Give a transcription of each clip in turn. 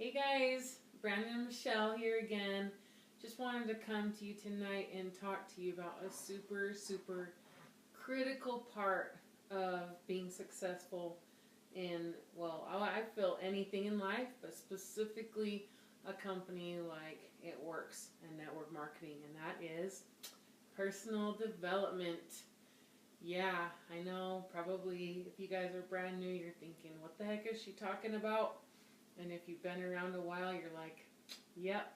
Hey guys, Brandon and Michelle here again. Just wanted to come to you tonight and talk to you about a super critical part of being successful in, well, I feel anything in life, but specifically a company like It Works and network marketing, and that is personal development. Yeah, I know, probably if you guys are brand new, you're thinking, what the heck is she talking about? And if you've been around a while, you're like, yep,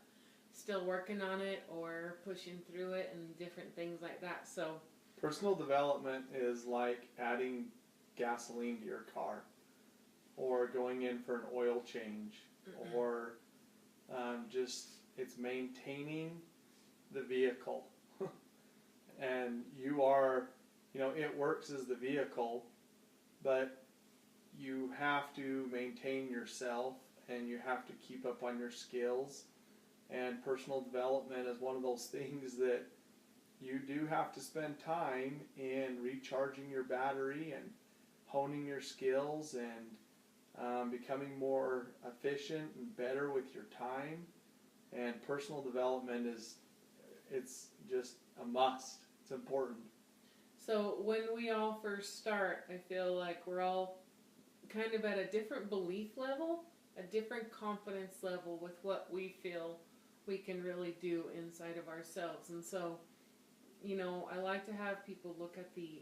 still working on it or pushing through it and different things like that. So, personal development is like adding gasoline to your car, or going in for an oil change, or just it's maintaining the vehicle. And you are, It Works as the vehicle, but you have to maintain yourself and you have to keep up on your skills. And personal development is one of those things that you do have to spend time in recharging your battery and honing your skills and becoming more efficient and better with your time. And personal development it's just a must. It's important. so when we all first start, I feel like we're all kind of at a different belief level, a different confidence level with what we feel we can really do inside of ourselves. And so, I like to have people look at the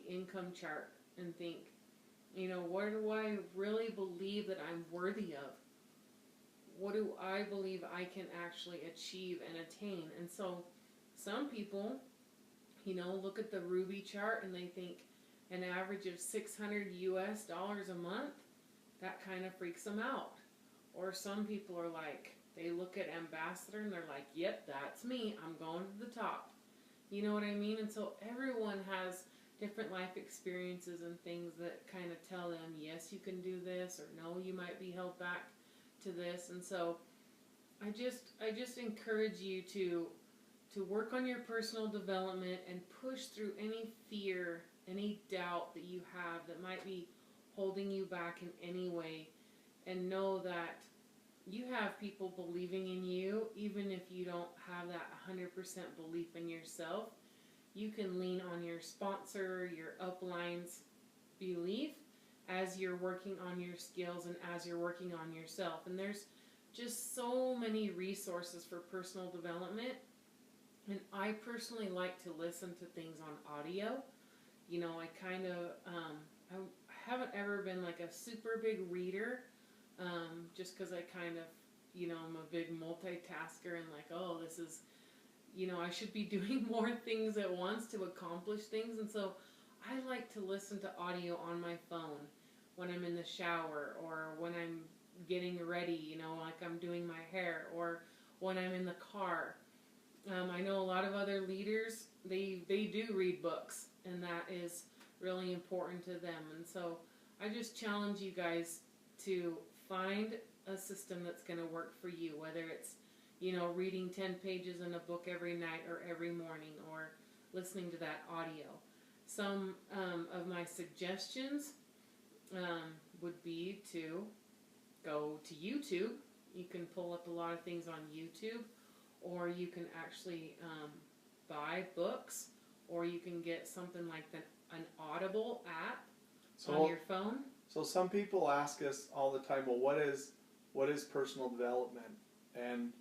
income chart and think, what do I really believe that I'm worthy of? What do I believe I can actually achieve and attain? And so some people, look at the Ruby chart and they think an average of $600 a month, that kind of freaks them out. Or some people are like, they look at ambassador and they're like, yep, that's me. I'm going to the top. You know what I mean? And so everyone has different life experiences and things that kind of tell them, yes, you can do this, or no, you might be held back to this. And so I just encourage you to work on your personal development and push through any fear, any doubt that you have that might be holding you back in any way, and know that you have people believing in you. Even if you don't have that 100% belief in yourself, you can lean on your sponsor, your upline's belief as you're working on your skills and as you're working on yourself. And there's just so many resources for personal development. And I personally like to listen to things on audio. I kind of, I haven't ever been like a super big reader, just because I kind of, I'm a big multitasker and like, oh, this is, I should be doing more things at once to accomplish things. And so I like to listen to audio on my phone when I'm in the shower or when I'm getting ready, like I'm doing my hair, or when I'm in the car. I know a lot of other leaders, they do read books, and that is really important to them. And so I just challenge you guys to find a system that's going to work for you, whether it's, reading 10 pages in a book every night or every morning, or listening to that audio. Some of my suggestions would be to go to YouTube. You can pull up a lot of things on YouTube, or you can actually buy books, or you can get something like an Audible app on your phone. So some people ask us all the time, well, what is personal development, and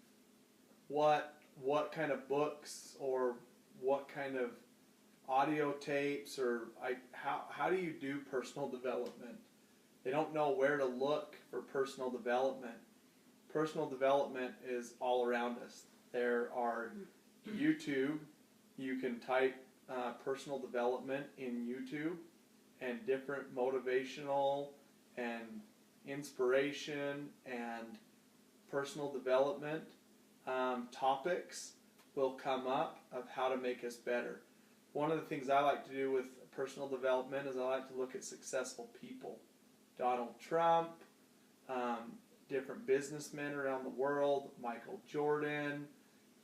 what kind of books or what kind of audio tapes, or how do you do personal development? They don't know where to look for personal development. Personal development is all around us. There are YouTube. You can type personal development in YouTube, and different motivational and inspiration and personal development topics will come up of how to make us better. One of the things I like to do with personal development is I like to look at successful people. Donald Trump, different businessmen around the world, Michael Jordan,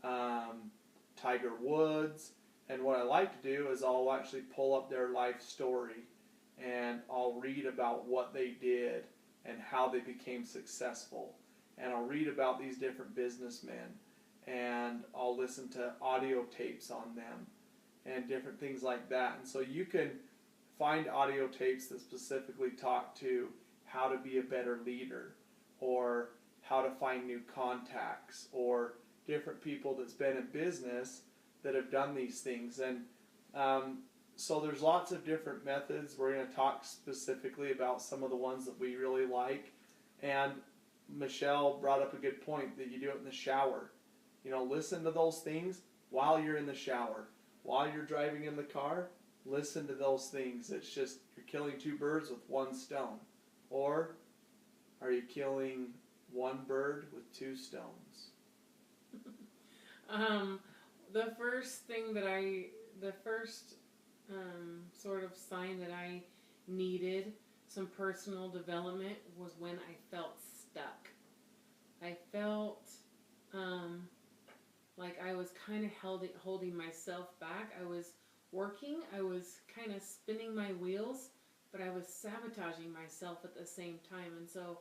Tiger Woods. And what I like to do is I'll actually pull up their life story and I'll read about what they did and how they became successful. and I'll read about these different businessmen, and I'll listen to audio tapes on them and different things like that. And so you can find audio tapes that specifically talk to how to be a better leader, or how to find new contacts, or different people that's been in business that have done these things. And so there's lots of different methods. We're going to talk specifically about some of the ones that we really like. And Michelle brought up a good point that you do it in the shower. Listen to those things while you're in the shower. While you're driving in the car, listen to those things. It's just, you're killing two birds with one stone. Or are you killing one bird with two stones? The first sort of sign that I needed some personal development was when I felt stuck. I felt like I was kind of holding myself back. I was working, I was kind of spinning my wheels, but I was sabotaging myself at the same time. And so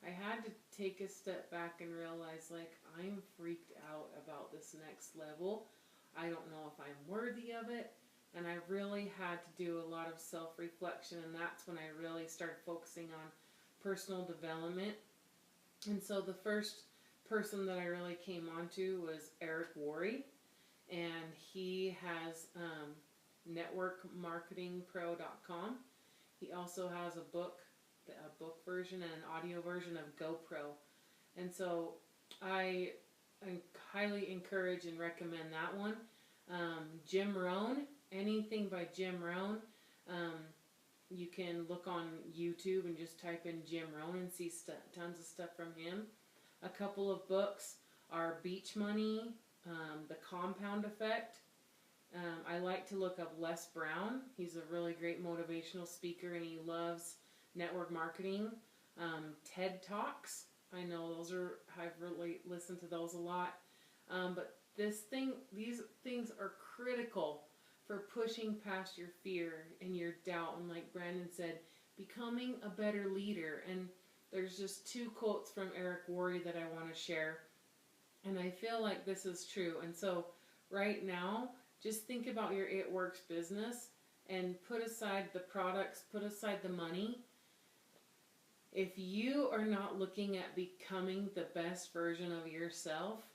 I had to take a step back and realize, like, I'm freaked out about this next level. I don't know if I'm worthy of it. And I really had to do a lot of self-reflection, and that's when I really started focusing on personal development. And so the first person that I really came onto was Eric Worre, and he has networkmarketingpro.com. He also has a book version and an audio version of GoPro. And so I highly encourage and recommend that one. Jim Rohn, anything by Jim Rohn. You can look on YouTube and just type in Jim Rohn and see tons of stuff from him. A couple of books are Beach Money, The Compound Effect. I like to look up Les Brown. He's a really great motivational speaker, and he loves network marketing. TED Talks, I know I've really listened to those a lot. But these things are critical for pushing past your fear and your doubt. And like Brandon said, becoming a better leader. And there's just two quotes from Eric Worre that I want to share. And I feel like this is true. And so right now, just think about your It Works business and put aside the products, put aside the money. If you are not looking at becoming the best version of yourself,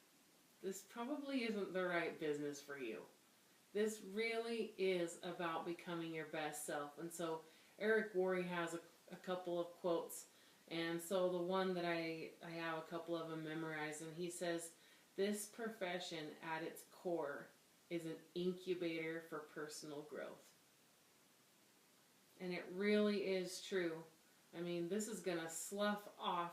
this probably isn't the right business for you. This really is about becoming your best self. And so Eric Worre has a couple of quotes. And so the one that I have a couple of them memorized, and he says, "This profession at its core is an incubator for personal growth." And it really is true. I mean, this is going to slough off,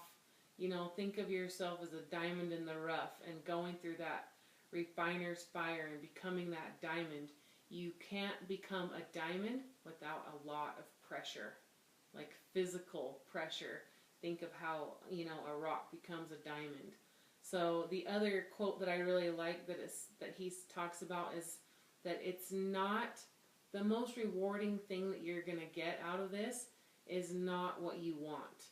think of yourself as a diamond in the rough and going through that refiner's fire and becoming that diamond. You can't become a diamond without a lot of pressure, like physical pressure. Think of how, a rock becomes a diamond. So the other quote that I really like that he talks about is that it's not the most rewarding thing that you're going to get out of this is not what you want.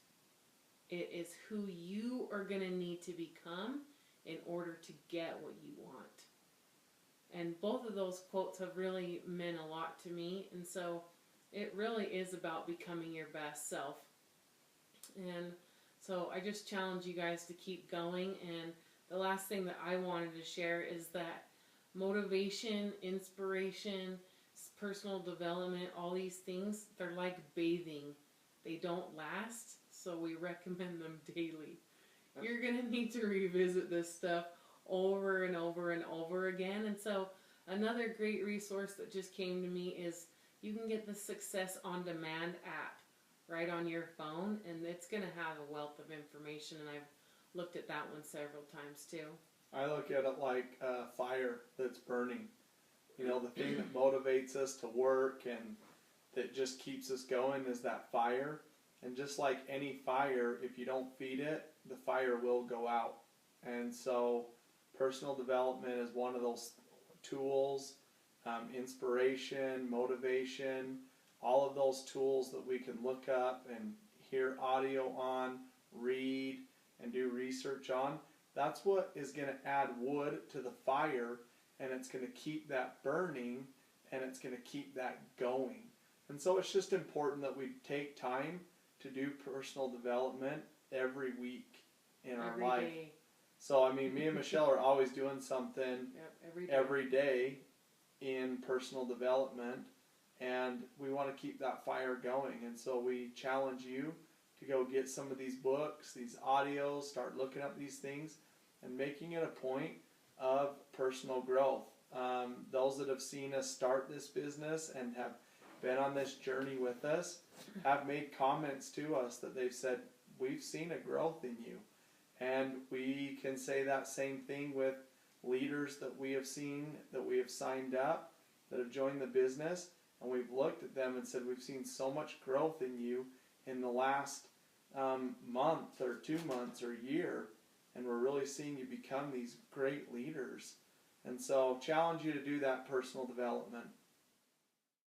It is who you are going to need to become in order to get what you want. And both of those quotes have really meant a lot to me. And so it really is about becoming your best self. And so I just challenge you guys to keep going. And the last thing that I wanted to share is that motivation, inspiration, personal development, all these things, they're like bathing. They don't last, so we recommend them daily. You're going to need to revisit this stuff over and over and over again. And so another great resource that just came to me is you can get the Success on Demand app right on your phone, and it's going to have a wealth of information, and I've looked at that one several times too. I look at it like a fire that's burning. The thing that motivates us to work and that just keeps us going is that fire. And just like any fire, if you don't feed it, the fire will go out. And so personal development is one of those tools, inspiration, motivation, all of those tools that we can look up and hear audio on, read, and do research on, that's what is going to add wood to the fire, and it's going to keep that burning, and it's going to keep that going. And so it's just important that we take time to do personal development every week in our Every life. day. So, I mean, me and Michelle are always doing something Yep, every day. every day in personal development, and we want to keep that fire going. And so we challenge you to go get some of these books, these audios, start looking up these things, and making it a point of personal growth. Those that have seen us start this business and have been on this journey with us have made comments to us that they've said, we've seen a growth in you. And we can say that same thing with leaders that we have seen, that we have signed up, that have joined the business, and we've looked at them and said, we've seen so much growth in you in the last month or 2 months or year, and we're really seeing you become these great leaders. And so challenge you to do that personal development.